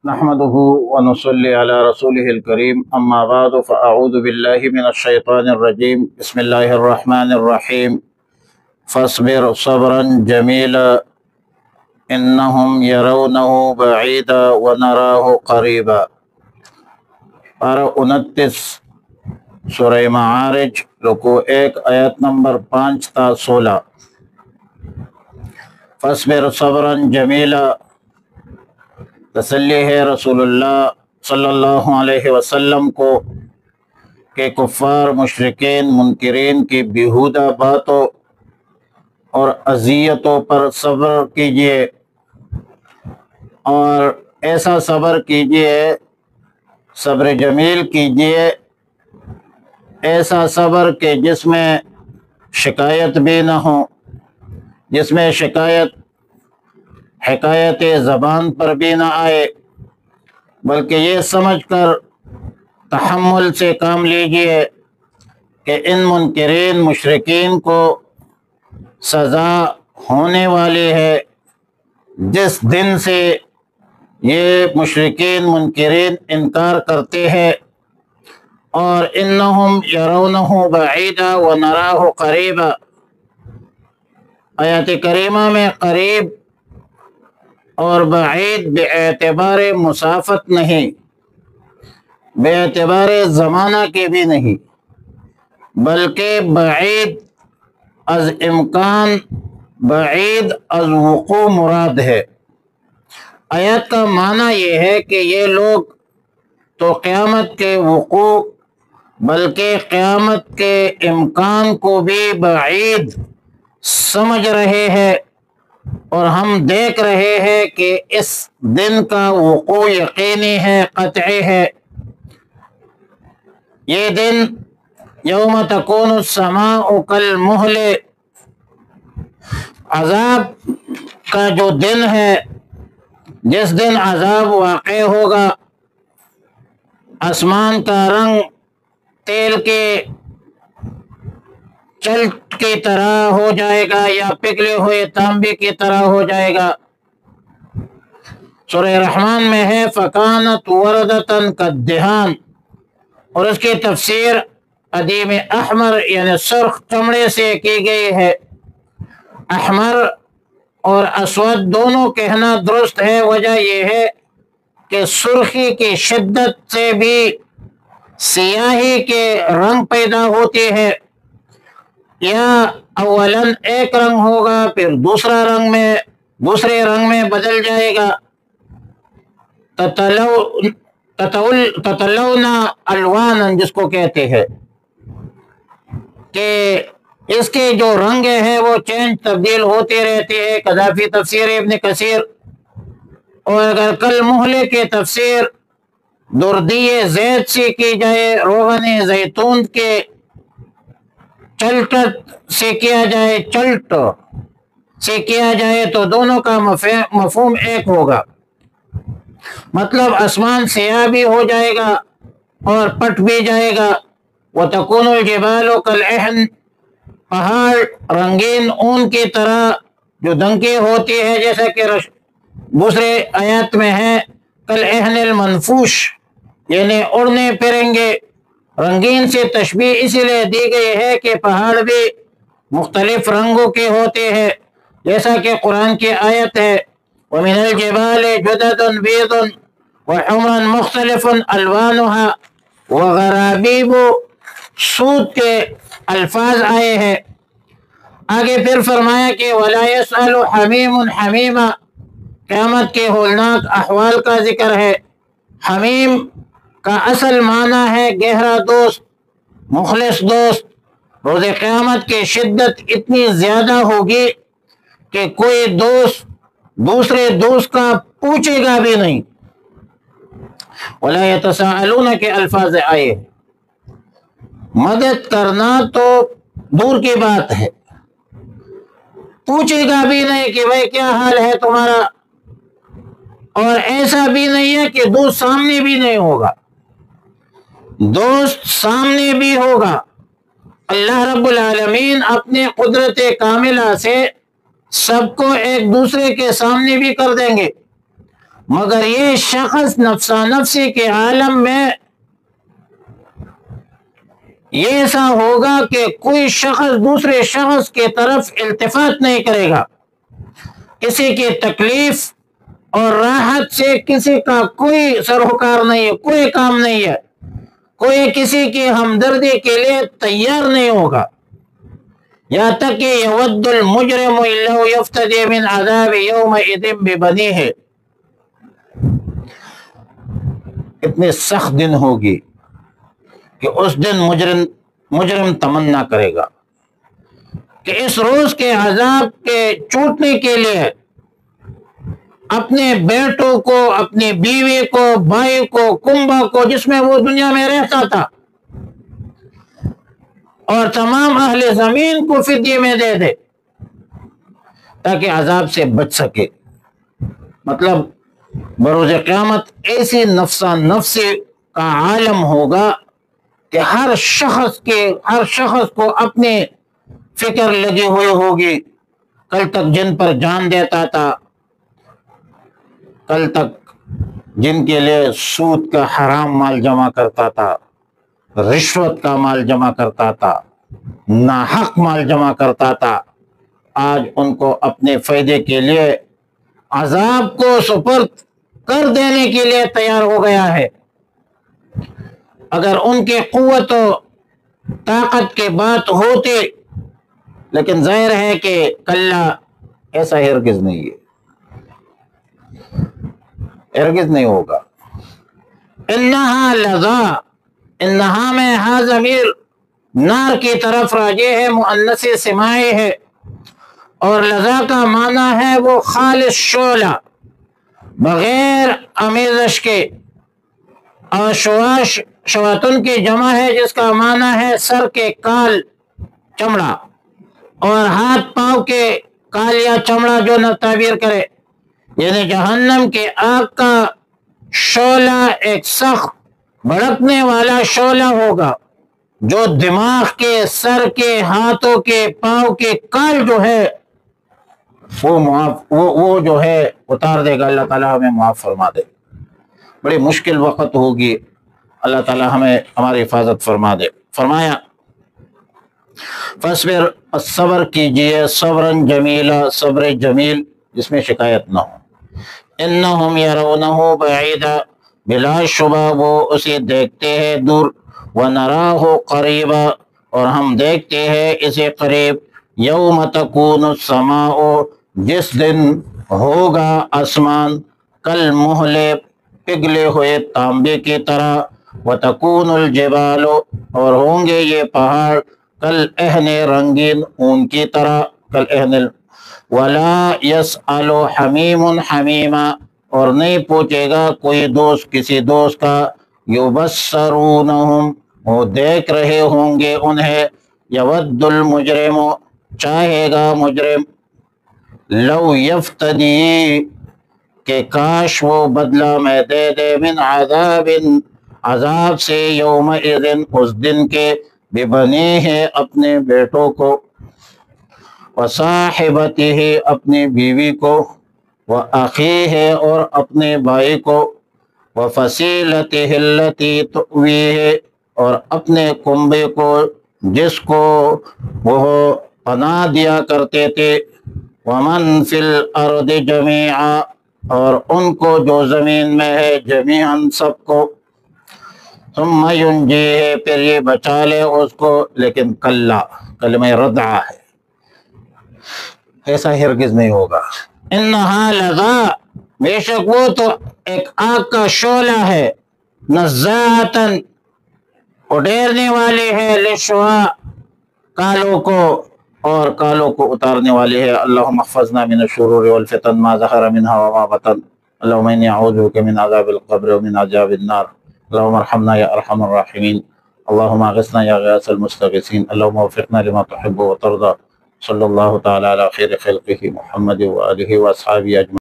نحمده ونصلي على رسوله الكريم اما بعد فاعوذ بالله من الشيطان الرجيم بسم الله الرحمن الرحيم فاصبر صبرا جميلا انهم يرونه بعيدا ونراه قريبا۔ پارہ 29 سورہ معارج رکوع 1 آیت نمبر 5 تا 16۔ فاصبر صبرا جمیلا، تسلی ہے رسول اللہ صلی اللہ علیہ وسلم کو کہ کفار مشرکین منکرین کی بیہودہ باتوں اور اذیتوں پر صبر کیجیے، اور ایسا صبر کیجیے، صبر جمیل کیجیے، ایسا صبر کہ جس میں شکایت بھی نہ ہو، جس میں حکایت زبان پر بھی نہ آئے، بلکہ یہ سمجھ کر تحمل سے کام لیجیے کہ ان منکرین مشرکین کو سزا ہونے والی ہے۔ جس دن سے یہ مشرکین منکرین انکار کرتے ہیں، اور انہم یرونہ بعیدا ونراہ قریبا، آیات کریمہ میں قریب اور بعید بے اعتبار مسافت نہیں، بے اعتبار زمانہ کے بھی نہیں، بلکہ بعید از امکان، بعید از وقوع مراد ہے۔ آیات کا معنی یہ ہے کہ یہ لوگ تو قیامت کے وقوع بلکہ قیامت کے امکان کو بھی بعید سمجھ رہے ہیں، اور ہم دیکھ رہے ہیں کہ اس دن کا وقوع یقینی ہے، قطعی ہے۔ یہ دن یوم تکون السماء کالمہل، عذاب کا جو دن ہے، جس دن عذاب واقع ہوگا، آسمان کا رنگ تیل کے چلٹ کی طرح ہو جائے گا یا پگھلے ہوئے تانبے کی طرح ہو جائے گا۔ سورہ رحمان میں ہے فَكَانَتْ وَرْدَةً كَالدِّهَانِ، اور اس کی تفسیر ادیم احمر یعنی سرخ چمڑے سے کی گئی ہے۔ احمر اور اسود دونوں کہنا درست ہے، وجہ یہ ہے کہ سرخی کی شدت سے بھی سیاہی کے رنگ پیدا ہوتے ہیں، یا اولاً ایک رنگ ہوگا پھر دوسرے رنگ میں بدل جائے گا۔ تتلون الوانا جس کو کہتے ہیں کہ اس کے جو رنگ ہیں وہ چینج تبدیل ہوتے رہتے ہیں، قذافی تفسیر ابن کثیر۔ اور اگر کل محلے کی تفسیر دردی زیت سے کی جائے، روغن زیتون کے چلٹ سے کیا جائے تو دونوں کا مفہوم ایک ہوگا، مطلب آسمان سیاہ بھی ہو جائے گا اور پٹ بھی جائے گا۔ وَتَكُونُ الْجِبَالُ كَالْعِهْنِ، پہاڑ رنگین اون کی طرح جو دنکے ہوتی ہے، جیسا کہ دوسرے آیات میں ہے كَالْعِهْنِ الْمَنْفُوشِ، یعنی اڑنے پھریں گے۔ رنگین سے تشبیہ اسی لیے دی گئی ہے کہ پہاڑ بھی مختلف رنگوں کے ہوتے ہیں، جیسا کہ قرآن کی آیت ہے وَمِنَ الْجِبَالِ جُدَدٌ بِيضٌ وَحُمْرٌ مُخْتَلِفٌ أَلْوَانُهَا وَغَرَابِيبُ سود کے الفاظ آئے ہیں۔ آگے پھر فرمایا کہ وَلَا يَسْأَلُ حَمِيمٌ حَمِيمًا، قیامت کے ہولناک احوال کا ذکر ہے۔ حمیم کا اصل معنی ہے گہرا دوست، مخلص دوست۔ روز قیامت کی شدت اتنی زیادہ ہوگی کہ کوئی دوست دوسرے دوست کا پوچھے گا بھی نہیں۔ وَلَا يَتَسَاءَلُونَ کے الفاظ آئے، مدد کرنا تو دور کی بات ہے، پوچھے گا بھی نہیں کہ بھائی کیا حال ہے تمہارا، اور ایسا بھی نہیں ہے کہ دوست سامنے بھی نہیں ہوگا، دوست سامنے بھی ہوگا۔ اللہ رب العالمین اپنے قدرت کاملہ سے سب کو ایک دوسرے کے سامنے بھی کر دیں گے، مگر یہ شخص نفسا نفسی کے عالم میں یہ ایسا ہوگا کہ کوئی شخص دوسرے شخص کی طرف التفات نہیں کرے گا، کسی کی تکلیف اور راحت سے کسی کا کوئی سروکار نہیں ہے، کوئی کام نہیں ہے، کوئی کسی کی ہمدردی کے لیے تیار نہیں ہوگا، یہاں تک کہ یود المجرم لو یفتدی من عذاب یومئذ ببنیہ، اتنے سخت دن ہوگی کہ اس دن مجرم تمنا کرے گا کہ اس روز کے عذاب کے چوٹنے کے لیے اپنے بیٹوں کو، اپنی بیوی کو، بھائی کو، کنبہ کو، جس میں وہ دنیا میں رہتا تھا، اور تمام اہل زمین کو فدیے میں دے دے تاکہ عذاب سے بچ سکے۔ مطلب بروز قیامت ایسی نفسا نفسی کا عالم ہوگا کہ ہر شخص کو اپنی فکر لگی ہوئی ہوگی۔ کل تک جن پر جان دیتا تھا، کل تک جن کے لیے سود کا حرام مال جمع کرتا تھا، رشوت کا مال جمع کرتا تھا، ناحق مال جمع کرتا تھا، آج ان کو اپنے فائدے کے لیے عذاب کو سپرد کر دینے کے لیے تیار ہو گیا ہے۔ اگر ان کی قوت و طاقت کی بات ہوتی، لیکن ظاہر ہے کہ کلا ایسا ہرگز نہیں ہے، ہرگز نہیں ہوگا۔ انہا لظا، انہا میں ہا ضمیر نار کی طرف راجع ہے، مؤنث سماعی ہے، اور لظا کا معنی ہے وہ خالص شعلہ بغیر آمیزش کے، اور شواش شواتن کی جمع ہے جس کا معنی ہے سر کے کال، چمڑا، اور ہاتھ پاؤں کے کال یا چمڑا جو نہ تعبیر کرے، یعنی جہنم کے آگ کا شعلہ ایک سخت بھڑکنے والا شعلہ ہوگا جو دماغ کے، سر کے، ہاتھوں کے، پاؤں کے کال جو ہے وہ جو ہے اتار دے گا۔ اللہ تعالیٰ ہمیں معاف فرما دے۔ بڑی مشکل وقت ہوگی، اللہ تعالیٰ ہمیں ہماری حفاظت فرما دے۔ فرمایا فاصبر، صبر کیجئے، صبرا جمیلا، صبر جمیل جس میں شکایت نہ ہو۔ انہم یرونہ بعیدا، بلا شبہ وہ اسے دیکھتے ہیں دور، ونراہ قریبا، اور ہم دیکھتے ہیں اسے قریب، یوم تکون السماء، جس دن ہوگا آسمان، کل محل، پگھلے ہوئے تانبے کی طرح، وتکون الجبال، اور ہوں گے یہ پہاڑ، کل اہن رنگین اون کی طرح، کل اہن، ولا یسأل حمیم حمیما، اور نہیں پوچھے گا کوئی دوست کسی دوست کا، یبصرونہم، وہ دیکھ رہے ہوں گے انہیں، یود المجرم، چاہے گا مجرم، لو یفتدی، کہ کاش وہ بدلہ میں دے دے، من عذاب، عذاب سے، یومئذ، اس دن کے، ببنیہ، اپنے بیٹوں کو، وصاحبتہ، اپنی بیوی کو، وأخیہ، اور اپنے بھائی کو، وفصیلتہ التی تؤویہ، اور اپنے کنبے کو جس کو وہ پناہ دیا کرتے تھے، ومن فی الارض جمیعا، اور ان کو جو زمین میں ہے، جمیعاً سب کو، ثم ینجیہ، پھر یہ بچا لے اس کو، لیکن کلا، کلمہ ردع ہے، ایسا ہرگز نہیں ہوگا۔ انہا لظا، بے شک وہ تو ایک آگ کا شعلہ ہے، نزاعتاً، اڈیرنے والی ہے، للشوا، کالوں کو، اور کالوں کو اتارنے والی ہے۔ اللہم احفظنا من الشرور والفتن ما ظہر منها وما بطن، اللہم انی اعوذ بک من عذاب القبر ومن عذاب النار، اللہم ارحمنا یا ارحم الراحمین، اللہم اغثنا یا غیاث المستغیثین، اللہم وفقنا لما تحب وترضى، صلی اللہ تعالی علی خیر خلقہ محمد وآلہ واصحابہ اجمعین۔